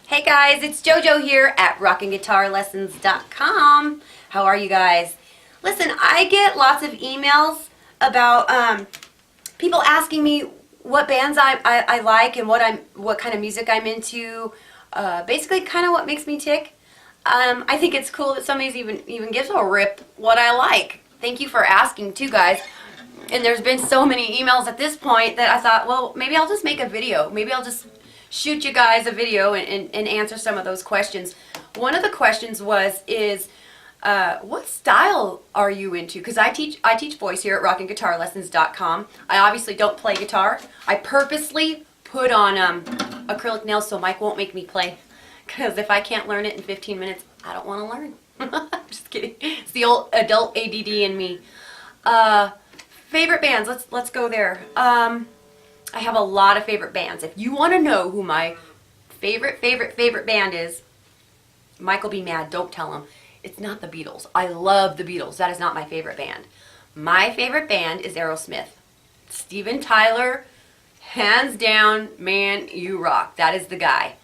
Hey guys, it's JoJo here at rockinguitarlessons.com. How are you guys? Listen, I get lots of emails about people asking me what bands I like and what kind of music I'm into. Basically, kind of what makes me tick. I think it's cool that somebody's even gives a rip what I like. Thank you for asking too, guys. And there's been so many emails at this point that I thought, well, maybe I'll just make a video. Maybe I'll just shoot you guys a video and answer some of those questions. One of the questions is what style are you into? Because I teach voice here at rockinguitarlessons.com. I obviously don't play guitar. I purposely put on acrylic nails so Mike won't make me play. Because if I can't learn it in 15 minutes, I don't want to learn. I'm just kidding. It's the old adult ADD in me. Favorite bands. Let's go there. I have a lot of favorite bands. If you want to know who my favorite band is, Mike will be mad. Don't tell him. It's not the Beatles. I love the Beatles. That is not my favorite band. My favorite band is Aerosmith. Steven Tyler, hands down, man, you rock. That is the guy.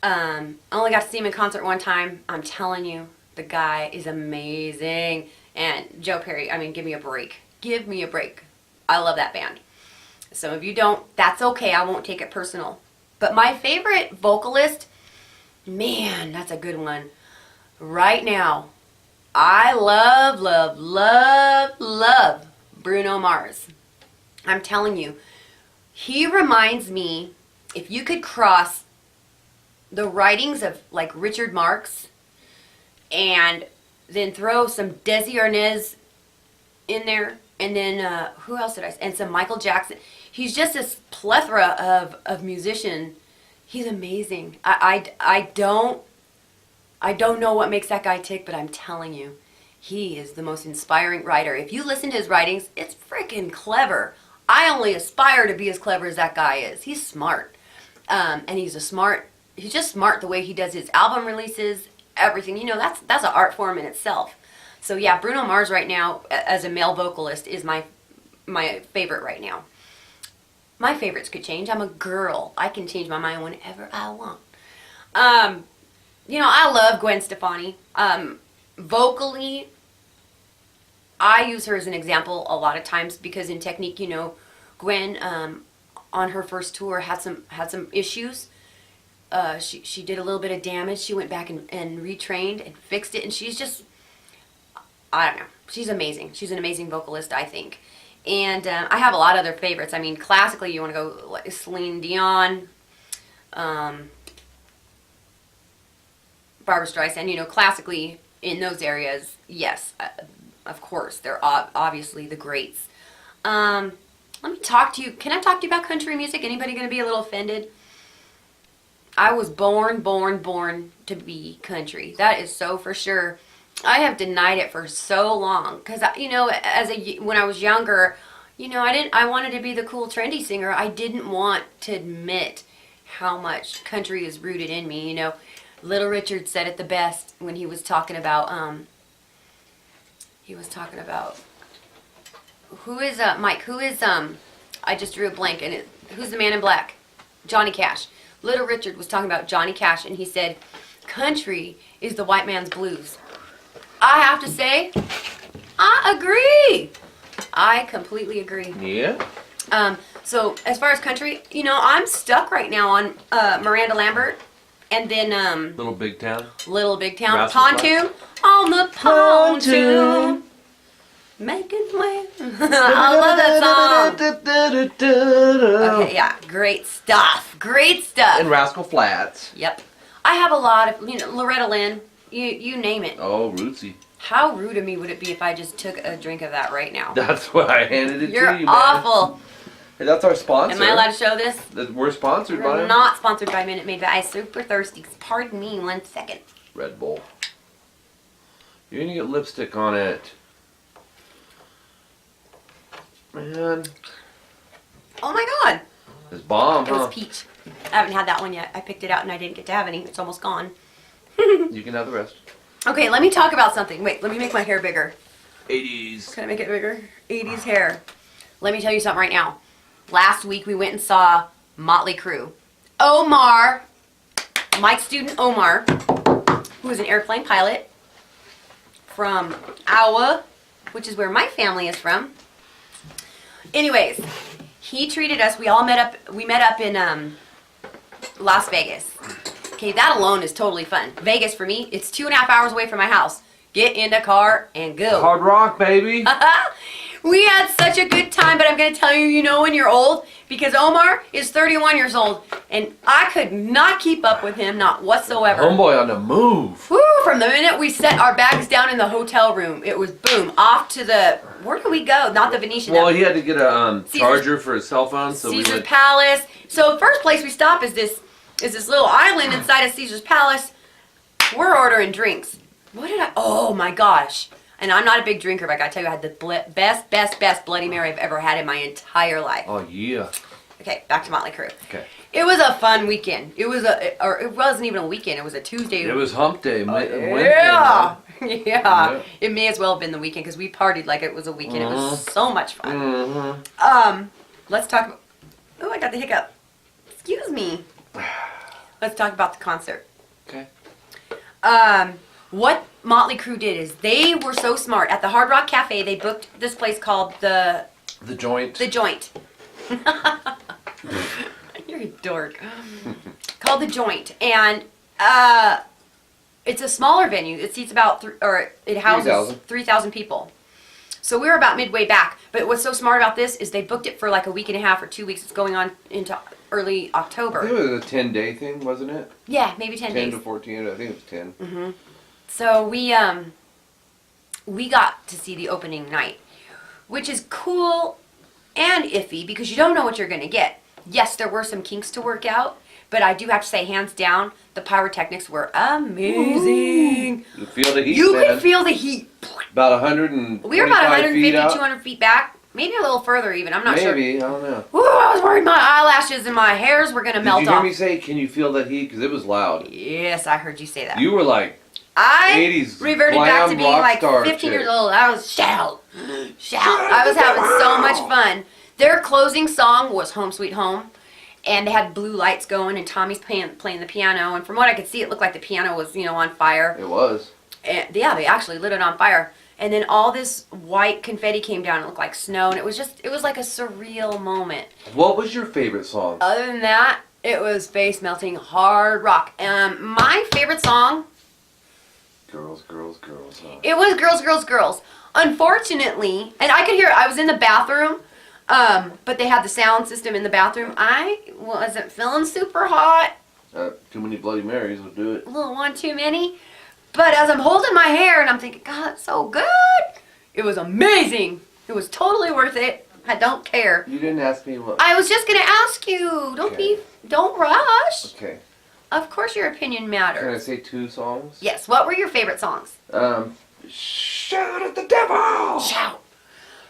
I only got to see him in concert one time. I'm telling you, the guy is amazing. And Joe Perry, I mean, give me a break. Give me a break. I love that band. Some of you don't. That's okay. I won't take it personal. But my favorite vocalist, man, that's a good one. Right now, I love Bruno Mars. I'm telling you, he reminds me, if you could cross the writings of like Richard Marx and then throw some Desi Arnaz in there, and then who else did I say? And some Michael Jackson. He's just this plethora of musician. He's amazing. I don't know what makes that guy tick, but I'm telling you, he is the most inspiring writer. If you listen to his writings, it's freaking clever. I only aspire to be as clever as that guy is. He's smart. And he's just smart the way he does his album releases, everything. You know, that's an art form in itself. So yeah, Bruno Mars right now, as a male vocalist, is my favorite right now. My favorites could change. I'm a girl. I can change my mind whenever I want. You know, I love Gwen Stefani. Vocally, I use her as an example a lot of times because in technique, you know, Gwen on her first tour had some issues. She did a little bit of damage. She went back and retrained and fixed it, and she's just, I don't know. She's amazing. She's an amazing vocalist, I think. And I have a lot of other favorites. I mean, classically, you want to go like Celine Dion, Barbra Streisand. You know, classically in those areas, yes, of course, they're obviously the greats. Let me talk to you. Can I talk to you about country music? Anybody going to be a little offended? I was born to be country. That is so for sure. I have denied it for so long because, you know, when I was younger, you know, I wanted to be the cool trendy singer. I didn't want to admit how much country is rooted in me. You know, Little Richard said it the best when he was talking about who is Mike? Who is I just drew a blank, and who's the man in black? Johnny Cash. Little Richard was talking about Johnny Cash, and he said, country is the white man's blues. I have to say, I agree. I completely agree. Yeah? So as far as country, you know, I'm stuck right now on Miranda Lambert, and then Little Big Town. Little Big Town. Rascal Pontoon. On the pontoon. Making way. I love that song. Okay, yeah, great stuff. Great stuff. And Rascal Flatts. Yep. I have a lot of, you know, Loretta Lynn, you name it. Oh, rootsy. How rude of me would it be if I just took a drink of that right now? That's why I handed it to you, man. You're awful. Hey, that's our sponsor. Am I allowed to show this? We're sponsored by We're him. not sponsored by Minute Maid, but I'm super thirsty. Pardon me 1 second. Red Bull. You're gonna get lipstick on it. Man. Oh my god. It's bomb, It huh? was peach. I haven't had that one yet. I picked it out and I didn't get to have any. It's almost gone. You can have the rest. Okay, let me talk about something. Wait, let me make my hair bigger. 80s. Can I make it bigger? 80s hair. Let me tell you something right now. Last week we went and saw Motley Crue. Omar Mike's student Omar, who is an airplane pilot from Iowa, which is where my family is from. Anyways, he treated us. We met up in Las Vegas. Okay, that alone is totally fun. Vegas for me, it's 2.5 hours away from my house. Get in the car and go. Hard rock, baby. We had such a good time, but I'm going to tell you, you know when you're old, because Omar is 31 years old, and I could not keep up with him, not whatsoever. Homeboy on the move. Woo, from the minute we set our bags down in the hotel room, it was boom, off to the, where did we go? Not the Venetian. Well, he had to get a charger for his cell phone, so Caesar's Palace. So the first place we stop is this little island inside of Caesar's Palace. We're ordering drinks. Oh my gosh. And I'm not a big drinker, but I gotta tell you, I had the best Bloody Mary I've ever had in my entire life. Oh, yeah. Okay, back to Motley Crue. Okay. It was a fun weekend. It wasn't even a weekend. It was a Tuesday. It was hump day. Yeah. Yeah. It may as well have been the weekend because we partied like it was a weekend. It was so much fun. Let's talk about... Oh, I got the hiccup. Excuse me. Let's talk about the concert. Okay. What Motley Crue did is they were so smart. At the Hard Rock Cafe, they booked this place called The Joint. The Joint. You're a dork. Called The Joint. And it's a smaller venue. It seats about, it houses 3,000 people. So we were about midway back. But what's so smart about this is they booked it for like a week and a half or 2 weeks. It's going on into early October. I think it was a 10-day thing, wasn't it? Yeah, maybe 10 days. 10 to 14. I think it was 10. Mm-hmm. So we got to see the opening night, which is cool and iffy because you don't know what you're going to get. Yes, there were some kinks to work out, but I do have to say, hands down, the pyrotechnics were amazing. Ooh. You feel the heat, You could feel the heat. About 125 We were about 150, feet out. 200 feet back. Maybe a little further even. I'm not sure. Maybe. I don't know. Ooh, I was worried my eyelashes and my hairs were going to melt off. Did you hear me say, can you feel that heat? Because it was loud. Yes, I heard you say that. You were like... I 80s reverted back to being like 15 chick. years old. I was shout. I was having so much fun. Their closing song was Home Sweet Home, and they had blue lights going, and Tommy's playing the piano. And from what I could see, it looked like the piano was, on fire. It was. And yeah, they actually lit it on fire. And then all this white confetti came down. It looked like snow, and it was like a surreal moment. What was your favorite song? Other than that, it was face melting hard rock. My favorite song. Girls, girls, girls. Huh? It was Girls, Girls, Girls. Unfortunately, and I could hear, I was in the bathroom, but they had the sound system in the bathroom. I wasn't feeling super hot. Too many Bloody Marys would do it. A little one too many. But as I'm holding my hair and I'm thinking, God, that's so good. It was amazing. It was totally worth it. I don't care. You didn't ask me what. I was just going to ask you. Don't rush. Okay. Of course your opinion matters. Can I say 2 songs? Yes. What were your favorite songs? Shout at the devil! Shout.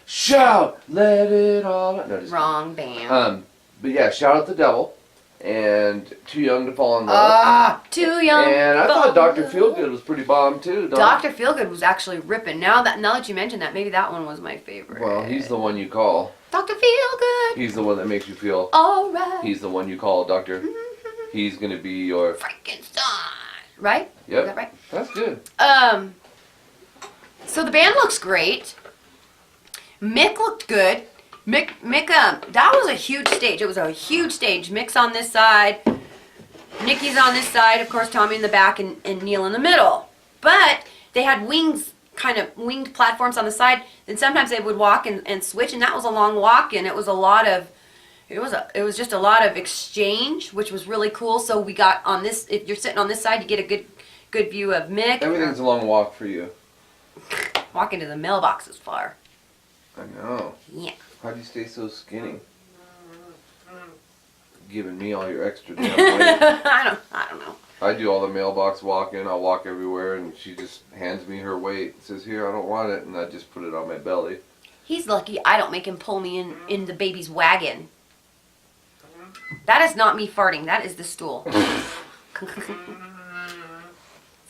Shout! Let it all out. No, just Wrong band. But yeah, Shout at the Devil. And Too Young to Fall in Love. Too Young. And I thought Dr. Feelgood was pretty bomb too. Dr. Feelgood was actually ripping. Now that you mentioned that, maybe that one was my favorite. Well, he's the one you call. Dr. Feelgood. He's the one that makes you feel. Alright. He's the one you call, Doctor. He's gonna be your Frankenstein. Right? Yep. Is that right? That's good. So the band looks great. Mick looked good. Mick, that was a huge stage. It was a huge stage. Mick's on this side. Nikki's on this side. Of course, Tommy in the back and Neil in the middle. But they had winged platforms on the side. And sometimes they would walk and switch. And that was a long walk. And it was just a lot of exchange, which was really cool. So we got on this, if you're sitting on this side, you get a good view of Mick. Everything's a long walk for you. Walking to the mailbox is far. I know. Yeah. How do you stay so skinny? Giving me all your extra damn weight. I don't know. I do all the mailbox walking. I'll walk everywhere, and she just hands me her weight. Says, "Here, I don't want it," and I just put it on my belly. He's lucky I don't make him pull me in the baby's wagon. That is not me farting. That is the stool.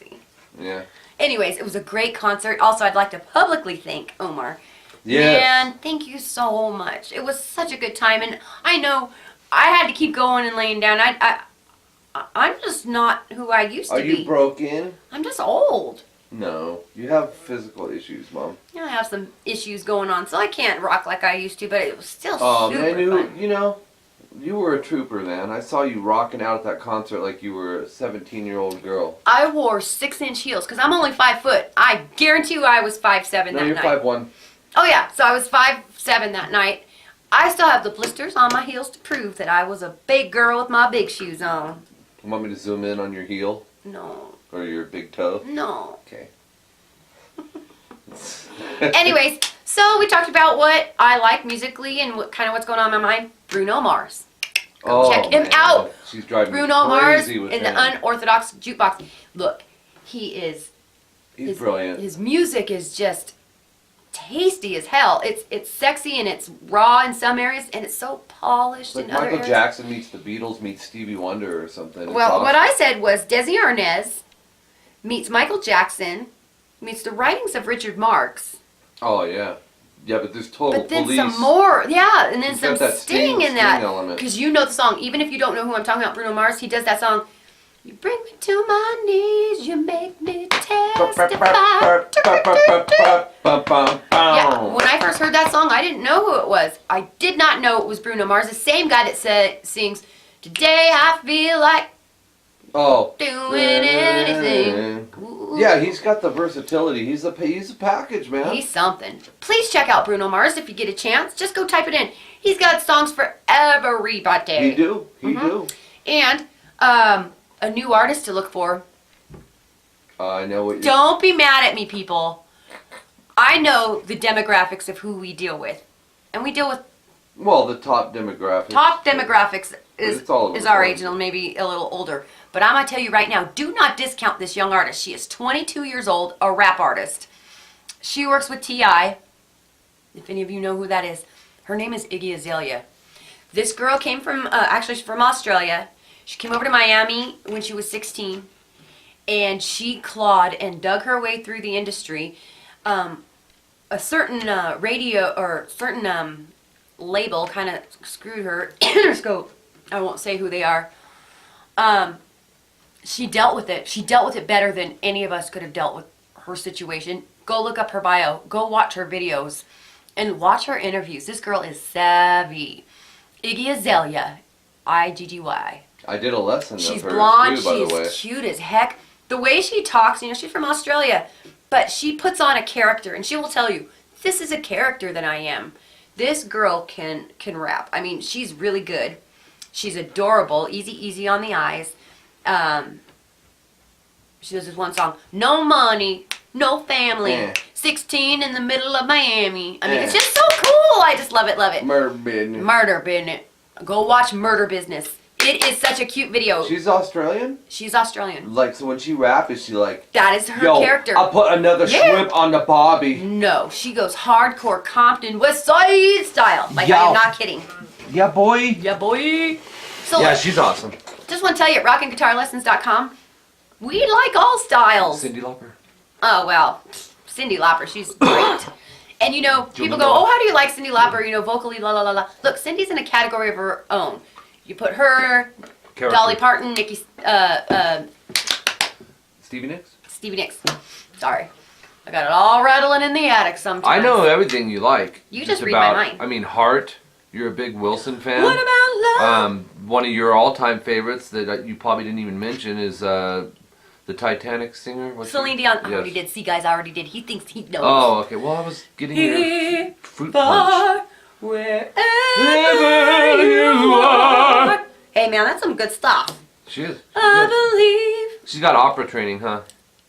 See? Yeah. Anyways, it was a great concert. Also, I'd like to publicly thank Omar. Yes. Man, thank you so much. It was such a good time, and I know I had to keep going and laying down. I'm just not who I used to Are be. you broken? I'm just old. No, you have physical issues, Mom. I have some issues going on, so I can't rock like I used to, but it was still Oh super man, fun. you know, you were a trooper, man. I saw you rocking out at that concert like you were a 17-year-old girl. I wore 6-inch heels because I'm only 5 foot. I guarantee you I was 5'7" that No, you're night. 5'1". Oh yeah, so I was 5'7" that night. I still have the blisters on my heels to prove that I was a big girl with my big shoes on. You want me to zoom in on your heel No. or your big toe? No. Okay. Anyways, so we talked about what I like musically and what kind of what's going on in my mind. Bruno Mars. Go check him out. She's driving Bruno Mars crazy with in him. the Unorthodox Jukebox. Look, he's brilliant. His music is just tasty as hell. It's sexy and it's raw in some areas and it's so polished Like in other Michael areas. Jackson meets the Beatles meets Stevie Wonder or something. It's Well, awesome. what I said was Desi Arnaz meets Michael Jackson meets the writings of Richard Marx. Oh yeah, yeah, but there's total But then police. some more, yeah, and then He's some got that sting in sting that. element. Because you know the song, even if you don't know who I'm talking about, Bruno Mars, he does that song. You bring me to my knees, you make me testify. Yeah, when I first heard that song, I didn't know who it was. I did not know it was Bruno Mars, the same guy that sings, "Today I feel like Oh. doing anything." Ooh. Yeah, he's got the versatility. He's a package, man. He's something. Please check out Bruno Mars if you get a chance. Just go type it in. He's got songs for everybody. He do. He do. And a new artist to look for. I know what you're... Don't be mad at me, people. I know the demographics of who we deal with. And we deal with Well, the top demographic. top demographics It's all over is the our board. age and maybe a little older. But I'm going to tell you right now, do not discount this young artist. She is 22 years old, a rap artist. She works with T.I. If any of you know who that is. Her name is Iggy Azalea. This girl came from, actually she's from Australia. She came over to Miami when she was 16. And she clawed and dug her way through the industry. A certain radio or certain label kind of screwed her. Interscope. I won't say who they are. She dealt with it. She dealt with it better than any of us could have dealt with her situation. Go look up her bio. Go watch her videos. And watch her interviews. This girl is savvy. Iggy Azalea. IGGY. I did a lesson She's of hers blonde. too, by the way. She's cute as heck. The way she talks, you know, she's from Australia. But she puts on a character. And she will tell you, this is a character that I am. This girl can rap. I mean, she's really good. She's adorable. Easy on the eyes. She does this one song. No money, no family. 16 in the middle of Miami. I mean, it's just so cool. I just love it. Murder business. Murder Business. Go watch Murder Business. It is such a cute video. She's Australian? She's Australian. Like, so when she rap, is she like... That is her Yo, character. I'll put another shrimp on the barbie. No, she goes hardcore Compton West Side style. Like, I am not kidding. Yeah, boy. Yeah, boy. So, Yeah, look, she's awesome. just want to tell you, at rockinguitarlessons.com, we like all styles. Cyndi Lauper. Oh, well, Cyndi Lauper, she's great. And you know, people go, oh, how do you like Cyndi Lauper? You know, vocally, la la la la. Look, Cindy's in a category of her own. You put her, Dolly Parton, Stevie Nicks. Stevie Nicks. Sorry. I got it all rattling in the attic sometimes. I know everything you like. You just read my mind. I mean, Heart. You're a big Wilson fan. What about love? One of your all-time favorites that you probably didn't even mention is the Titanic singer. What's Celine Dion. I already did. See, guys, I already did. He thinks he knows. Oh, okay. Well, I was getting your fruit punch. Wherever you are. Hey, man, that's some good stuff. She is. I believe. She's got opera training, huh?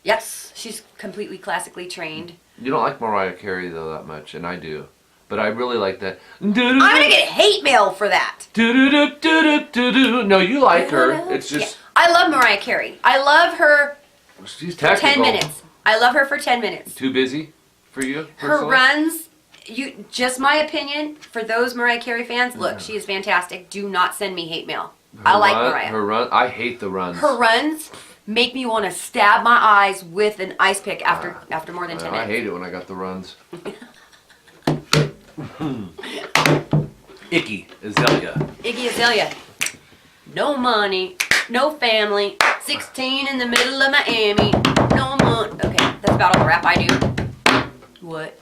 Yes, she's completely classically trained. You don't like Mariah Carey, though, that much, and I do. But I really like that. I'm going to get hate mail for that. No, you like her. It's just... Yeah. I love Mariah Carey. I love her She's for technical. 10 minutes. I love her for 10 minutes. Too busy for you? Her personally? runs, just my opinion, for those Mariah Carey fans, look, she is fantastic. Do not send me hate mail. I like Mariah. Her run, I hate the runs. Her runs make me want to stab my eyes with an ice pick after more than 10 minutes. I hate it when I got the runs. Iggy Azalea. Iggy Azalea. No money, no family. 16 in the middle of Miami. No money. Okay, that's about all the rap I do. What?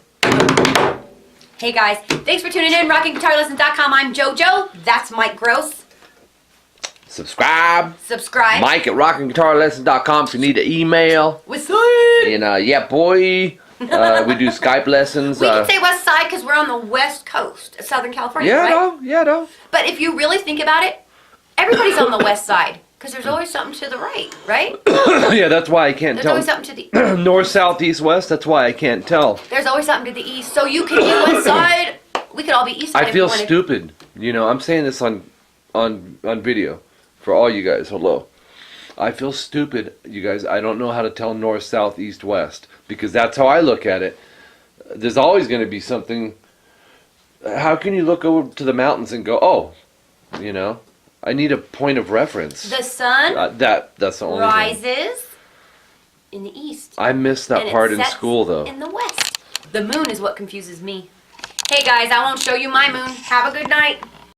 Hey guys, thanks for tuning in. rockinguitarlessons.com. I'm JoJo. That's Mike Gross. Subscribe. Mike at rockinguitarlessons.com if you need an email. What's up? And yeah, boy. We do Skype lessons. We can say West Side because we're on the West Coast of Southern California, right? No. But if you really think about it, everybody's on the West Side because there's always something to the right? Yeah, that's why I can't There's tell. always something to the North, south, east, west. That's why I can't tell. There's always something to the east, so you can be West Side. We could all be East Side. I if feel we wanted. stupid. You know, I'm saying this on video for all you guys. Hello. I feel stupid, you guys. I don't know how to tell north, south, east, west because that's how I look at it. There's always going to be something. How can you look over to the mountains and go, oh, you know, I need a point of reference. The sun That's the only thing. rises in the east. I missed that and it part in sets school, though. in the west. The moon is what confuses me. Hey guys, I won't show you my moon. Have a good night.